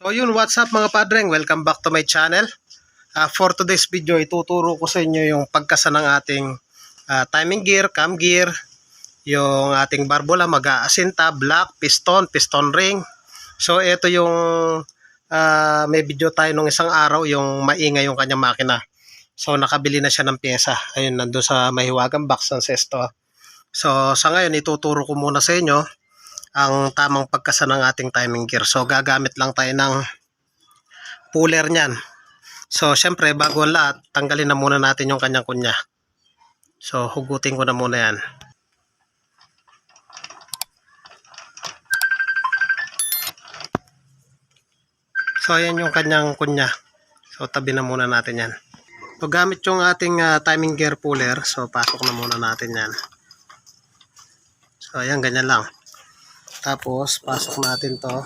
So yun, what's up mga padreng? Welcome back to my channel. For today's video, ituturo ko sa inyo yung pagkasa ng ating timing gear, cam gear, yung ating barbola, mag-aasinta, block, piston ring. So ito yung may video tayo nung isang araw, yung maingay yung kanyang makina. So nakabili na siya ng pyesa. Ayun, nandun sa Mahiwagang box ng Sesto. So sa ngayon, ituturo ko muna sa inyo ang tamang pagkasa ng ating timing gear. So gagamit lang tayo ng puller niyan. So syempre bago ang lahat, tanggalin na muna natin yung kanyang kunya. So hugutin ko na muna yan. So ayan yung kanyang kunya. So tabi na muna natin yan. So gamit yung ating timing gear puller. So pasok na muna natin yan. So ayan, ganyan lang. Tapos pasok natin to.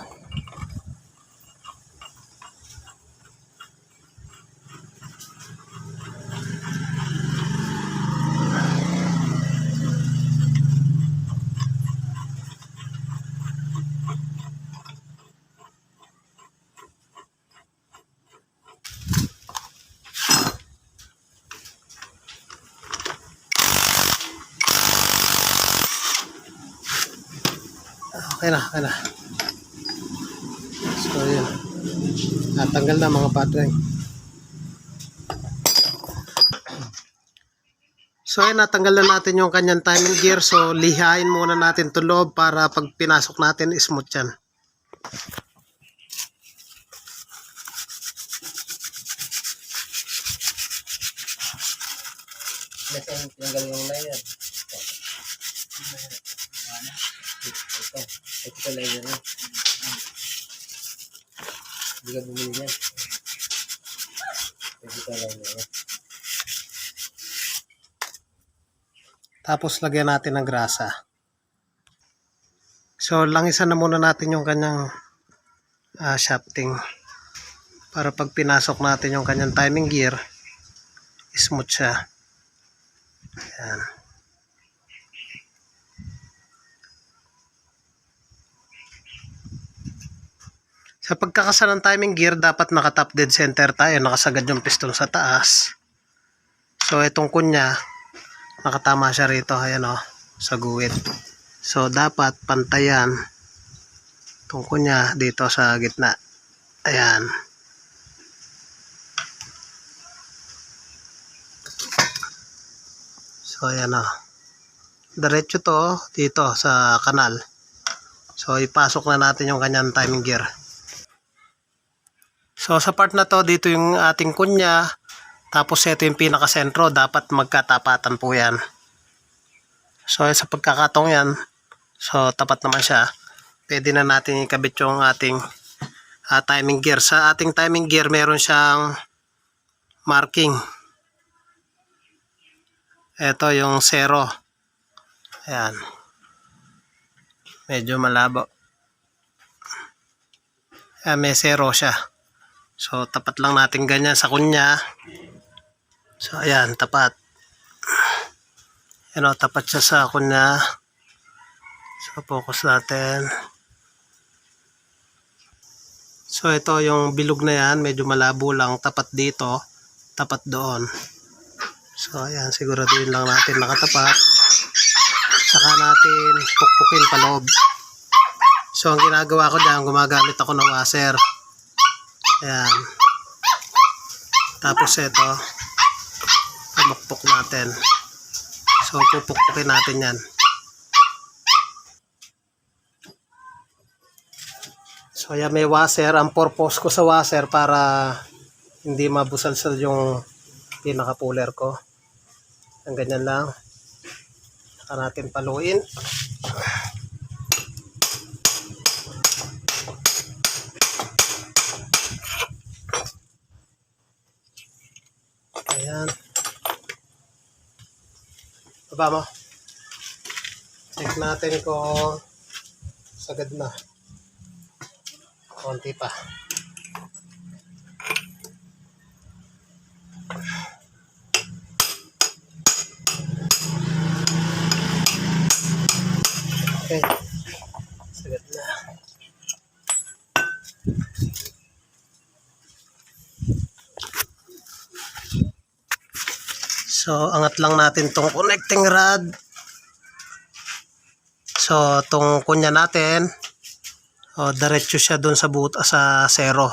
Okay na. So yun. Natanggal na mga padreng. So yun, natanggal na natin yung kanyang timing gear. So lihain muna natin ito loob para pag pinasok natin, smooth yan. Tanggal yung layer. Ito layer na. Hindi ka bumili niya. Ito layer na. Tapos lagyan natin ng grasa. So langisan na muna natin yung kanyang shafting. Para pag pinasok natin yung kanyang timing gear, smooth siya. Ayan. Sa pagkakasa ng timing gear, dapat naka-top dead center tayo, nakasagad yung piston sa taas. So itong kunya, nakatama siya rito, ayan o, sa guwit. So dapat pantayan itong kunya dito sa gitna. Ayan. So ayan o. Diretso to dito sa kanal. So ipasok na natin yung kanyang timing gear. So sa part na to, dito yung ating kunya. Tapos ito yung pinakasentro. Dapat magkatapatan po yan. So sa pagkakatong yan, so tapat naman siya. Pwede na natin ikabit yung ating timing gear. Sa ating timing gear, meron siyang marking. Ito yung 0. Ayan. Medyo malabo. Ayan, may 0 siya. So tapat lang natin ganyan sa kunya. So ayan, tapat. Ayan o, tapat siya sa kunya. So focus natin. So ito yung bilog na yan, medyo malabo lang, tapat dito, tapat doon. So ayan, siguraduhin lang natin nakatapat. Saka natin pukpukin pa loob. So ang ginagawa ko dyan, gumagamit ako ng washer. Ayan. Tapos ito, pumukpok natin. So pupukpukin natin yan. So ayan, may washer. Ang purpose ko sa washer para hindi mabusalsal yung pinaka-puller ko. Ang ganyan lang. Saka natin paluin. Ayan. Baba mo. Check natin kung sagad na. Konti pa. Okay. Sagad na. So, angat lang natin tong connecting rod. So, tong kunya natin, diretso siya dun sa sa zero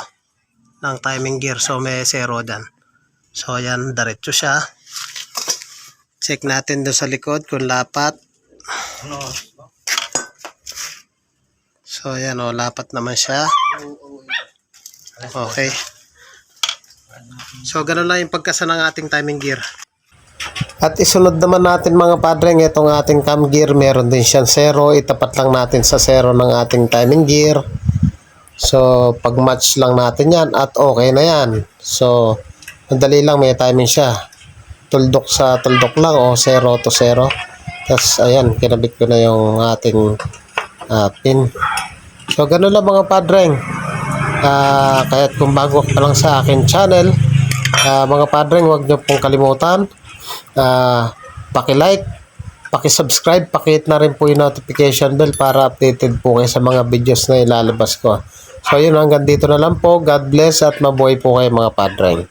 ng timing gear. So, may zero dyan. So, ayan, diretso siya. Check natin dun sa likod kung lapat. So, ayan, lapat naman siya. Okay. So, ganun lang yung pagkasa ng ating timing gear. At isunod naman natin mga padreng, itong ating cam gear, meron din siyang zero. Itapat lang natin sa zero ng ating timing gear. So, pag match lang natin yan at okay na yan. So, madali lang, may timing siya. Tuldok sa tuldok lang o 0 to 0. Tapos, ayan, kinabit ko na yung ating pin. So, ganun lang mga padreng. Kahit kung bago pa lang sa akin channel, mga padreng, huwag nyo pong kalimutan. Paki-like, paki-subscribe, paki-hit na rin po yung notification bell para updated po kayo sa mga videos na ilalabas ko. So, yun, hanggang dito na lang po. God bless at mabuhay po kayo mga padreng.